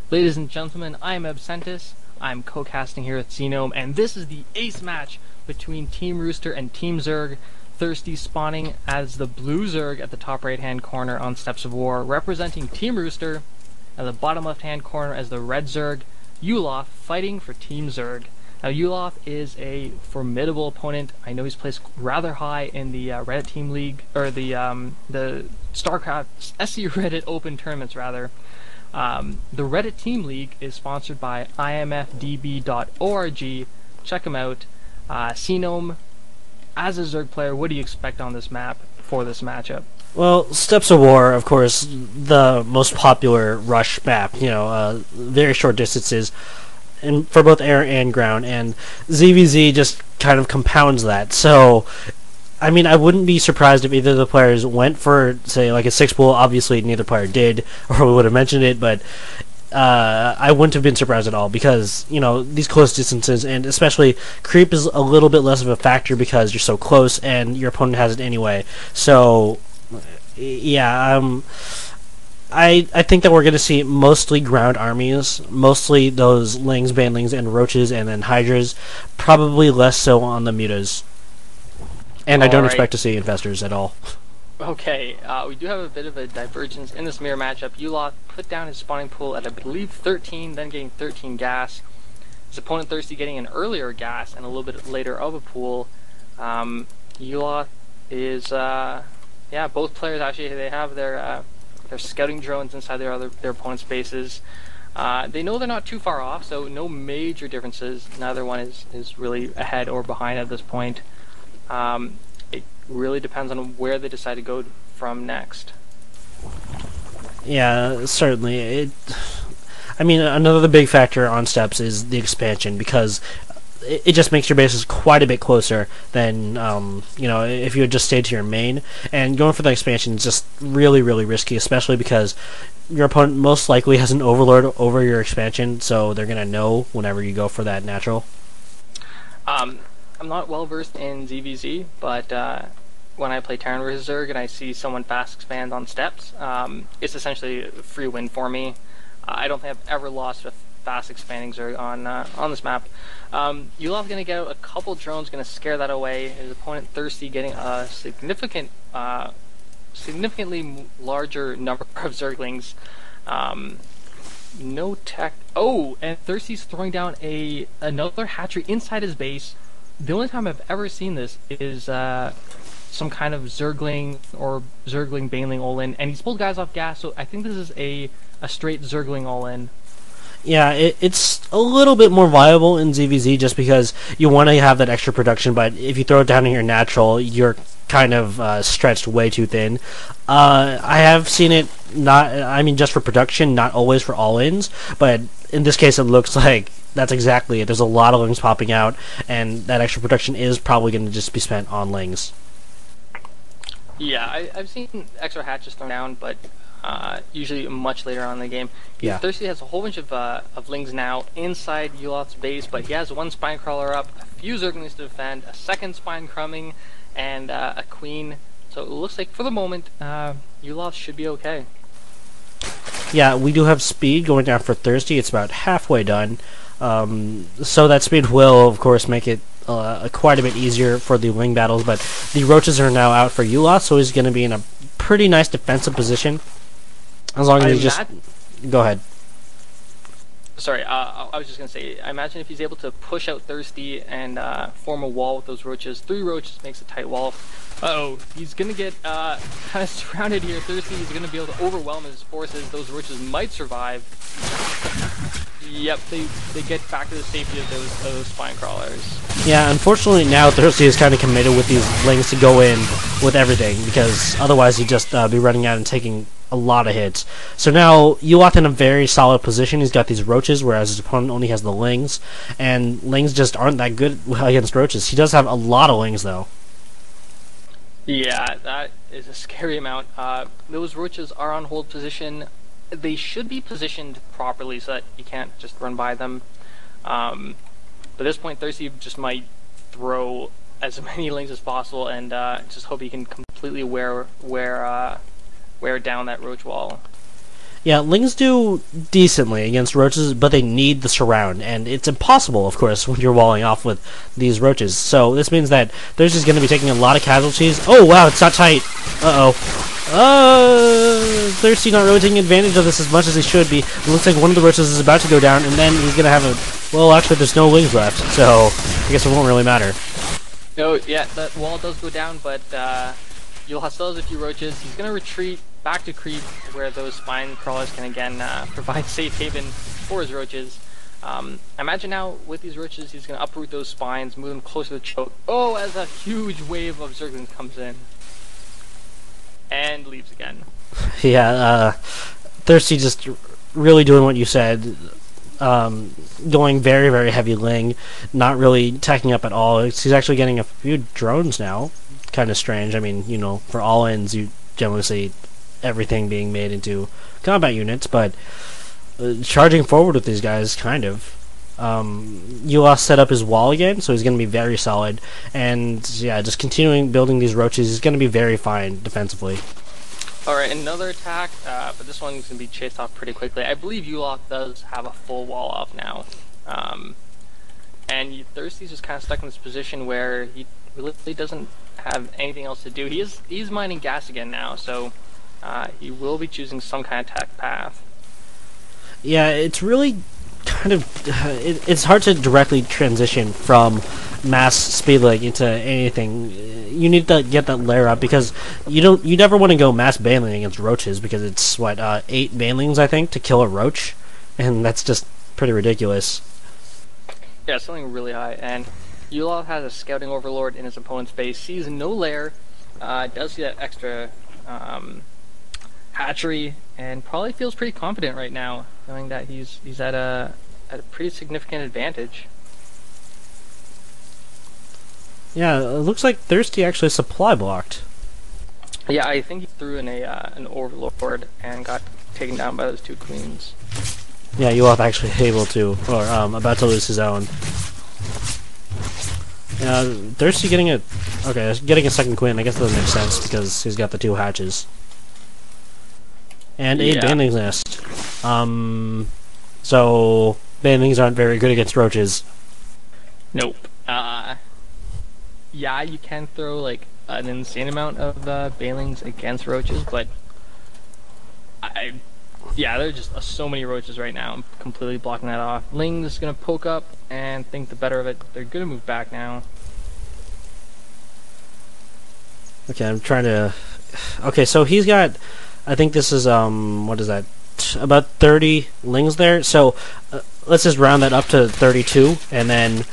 Ladies and gentlemen, I'm Absentis. I'm co-casting here with SeaGnome, and this is the ace match between Team Rooster and Team Zerg. Thirsty spawning as the blue Zerg at the top right-hand corner on Steps of War, representing Team Rooster, at the bottom left-hand corner as the red Zerg, Yulath fighting for Team Zerg. Now, Yulath is a formidable opponent. I know he's placed rather high in the Reddit Team League, or the StarCraft SE Reddit Open tournaments, rather. The Reddit Team League is sponsored by imfdb.org. Check them out. SeaGnome, as a Zerg player, what do you expect on this map for this matchup? Well, Steps of War, of course, the most popular rush map, very short distances, and for both air and ground, and ZVZ just kind of compounds that. So, I mean, I wouldn't be surprised if either of the players went for, say, like a 6-pool. Obviously, neither player did, or we would have mentioned it, but I wouldn't have been surprised at all because, these close distances, and especially creep is a little bit less of a factor because you're so close and your opponent has it anyway. So, yeah, I think that we're going to see mostly ground armies, mostly those Lings, Banlings, and Roaches, and then Hydras, probably less so on the Mutas. And I don't expect to see Infestors at all. Okay, we do have a bit of a divergence in this mirror matchup. Yulath put down his spawning pool at, I believe, 13, then getting 13 gas. His opponent Thirsty getting an earlier gas and a little bit later of a pool. Yulath is, both players actually, they have their scouting drones inside their opponent's bases. They know they're not too far off, so no major differences. Neither one is really ahead or behind at this point. It really depends on where they decide to go from next. Yeah, certainly. Another big factor on Steps is the expansion, because it just makes your bases quite a bit closer than, if you had just stayed to your main. And going for the expansion is just really, really risky, especially because your opponent most likely has an overlord over your expansion, so they're going to know whenever you go for that natural. I'm not well versed in ZVZ, but when I play Terran vs Zerg and I see someone fast expand on Steps, it's essentially a free win for me. I don't think I've ever lost a fast expanding Zerg on this map. Yulath's going to get out a couple drones, going to scare that away. His opponent Thirsty getting a significantly larger number of Zerglings. No tech. Oh, and Thirsty's throwing down another hatchery inside his base. The only time I've ever seen this is some kind of Zergling or Zergling Baneling all-in, and he's pulled guys off gas, so I think this is a straight Zergling all-in. Yeah, it's a little bit more viable in ZVZ just because you want to have that extra production, but if you throw it down in your natural, you're kind of stretched way too thin. I have seen it just for production, not always for all-ins, but in this case it looks like that's exactly it. There's a lot of Lings popping out, and that extra production is probably going to just be spent on Lings. Yeah, I've seen extra hatches thrown down, but usually much later on in the game. Yeah. Thirsty has a whole bunch of Lings now inside Yulath's base, but he has one Spine Crawler up, a few Zerglings to defend, a second Spine Crumbing, and a Queen. So it looks like for the moment, Yulath should be okay. Yeah, we do have speed going down for Thirsty. It's about halfway done. So that speed will, of course, make it quite a bit easier for the wing battles, but the Roaches are now out for Yulath, so he's going to be in a pretty nice defensive position. As long as he just... Go ahead. Sorry, I was just going to say, I imagine if he's able to push out Thirsty and form a wall with those Roaches, 3 Roaches makes a tight wall. Uh-oh, he's going to get kind of surrounded here. Thirsty is going to be able to overwhelm his forces. Those Roaches might survive. Yep, they get back to the safety of those Spine Crawlers. Yeah, unfortunately now Thirsty is kind of committed with these Lings to go in with everything, because otherwise he'd just be running out and taking a lot of hits. So now Yulath in a very solid position. He's got these Roaches, whereas his opponent only has the Lings, and Lings just aren't that good against Roaches. He does have a lot of Lings, though. Yeah, that is a scary amount. Those Roaches are on hold position. They should be positioned properly so that you can't just run by them. But at this point, Thirsty just might throw as many Lings as possible and just hope he can completely wear down that Roach wall. Yeah, Lings do decently against roaches, but they need the surround, and it's impossible, of course, when you're walling off with these roaches. So this means that they're just going to be taking a lot of casualties. Oh, wow, it's not tight. Uh-oh. Thirsty not really taking advantage of this as much as he should be. It looks like one of the roaches is about to go down, and then he's going to have a... Well, actually, there's no Lings left, so I guess it won't really matter. No, yeah, that wall does go down, but Yulath still has a few roaches. He's going to retreat back to creep, where those spine crawlers can again provide safe haven for his roaches. I imagine now with these roaches, he's going to uproot those spines, move them closer to the choke. Oh, as a huge wave of Zerglings comes in. And leaves again. Yeah, Thirsty just really doing what you said. Going very, very heavy Ling, not really tacking up at all. He's actually getting a few drones now. Kind of strange. I mean, you know, for all-ins, you generally see everything being made into combat units, but charging forward with these guys, kind of. Yulath set up his wall again, so he's going to be very solid. And, yeah, just continuing building these roaches, he's going to be very fine defensively. Alright, another attack, but this one's going to be chased off pretty quickly. I believe Yulath does have a full wall off now. And Thirsty's just kind of stuck in this position where he really doesn't have anything else to do. He's mining gas again now, so he will be choosing some kind of attack path. Yeah, it's really kind of it's hard to directly transition from mass speed lag into anything. You need to get that layer up because you never want to go mass baneling against roaches because it's what 8 banelings I think to kill a roach, and that's just pretty ridiculous. Yeah, something really high. And Yulath has a scouting overlord in his opponent's base, sees no lair, does see that extra hatchery, and probably feels pretty confident right now, knowing that he's at a pretty significant advantage. Yeah, it looks like Thirsty actually supply blocked. Yeah, I think he threw in an overlord and got taken down by those 2 queens. Yeah, Yulath actually able to, or about to lose his own. Thirsty getting a second queen. I guess that doesn't make sense because he's got the 2 hatches. And a baneling's nest. So banelings aren't very good against roaches. Nope. Yeah, you can throw like an insane amount of banelings against roaches, but there's just so many roaches right now. I'm completely blocking that off. Ling's gonna poke up and think the better of it. They're gonna move back now. Okay, I'm trying to... Okay, so he's got... I think this is, what is that? About 30 Lings there. So, let's just round that up to 32, and then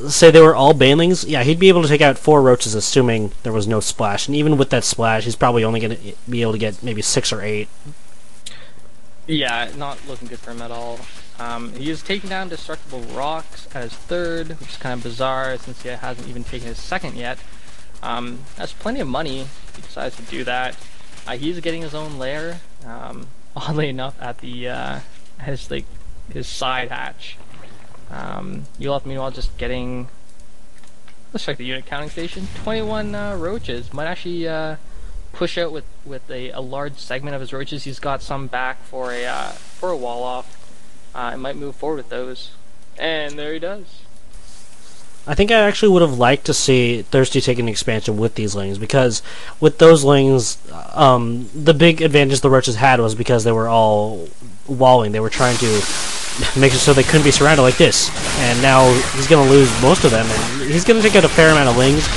say they were all banelings. Yeah, he'd be able to take out 4 roaches, assuming there was no splash. And even with that splash, he's probably only going to be able to get maybe 6 or 8. Yeah, not looking good for him at all. He is taking down Destructible Rocks at his 3rd, which is kind of bizarre since he hasn't even taken his 2nd yet. That's plenty of money if he decides to do that. He's getting his own lair, oddly enough, at the his side hatch. Yulath, meanwhile, just getting... Let's check the unit counting station. 21 roaches. Might actually push out with a large segment of his roaches. He's got some back for a wall off. And might move forward with those. And there he does. I think I actually would have liked to see Thirsty take an expansion with these Lings, because with those Lings, the big advantage the roaches had was because they were all walling. They were trying to make it so they couldn't be surrounded like this. And now he's going to lose most of them, and he's going to take out a fair amount of Lings,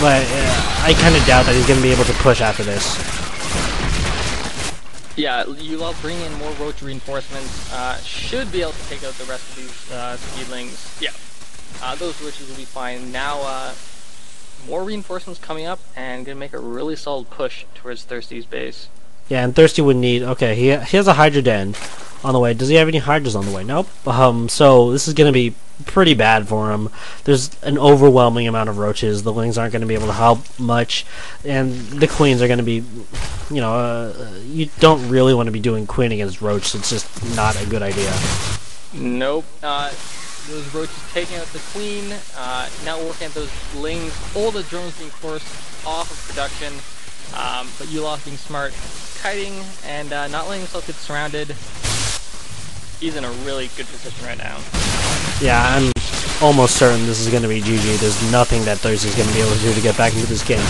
but I kind of doubt that he's going to be able to push after this. Yeah, Yulath bringing in more roach reinforcements, should be able to take out the rest of these speedlings. Yeah. Those roaches will be fine. Now, more reinforcements coming up, and gonna make a really solid push towards Thirsty's base. Yeah, and Thirsty would need... Okay, he has a Hydra Den on the way. Does he have any Hydras on the way? Nope. So this is gonna be pretty bad for him. There's an overwhelming amount of roaches. The Lings aren't gonna be able to help much, and the Queens are gonna be... You know, you don't really want to be doing Queen against Roach. It's just not a good idea. Nope. Those roaches taking out the queen, now working at those Lings, all the drones being forced off of production, but Yulath being smart, kiting and not letting himself get surrounded. He's in a really good position right now. Yeah, I'm almost certain this is going to be GG. There's nothing that Thursdy's going to be able to do to get back into this game.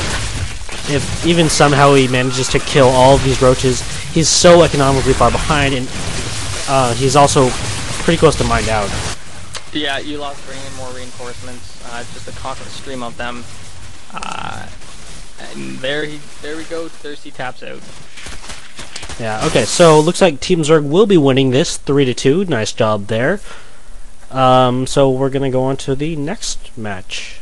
If even somehow he manages to kill all of these roaches, he's so economically far behind, and he's also pretty close to mined out. Yeah, Yulath bringing in more reinforcements, just a constant stream of them. And there we go, Thirsty taps out. Yeah, okay, so looks like Team Zerg will be winning this 3-2. Nice job there. So we're going to go on to the next match.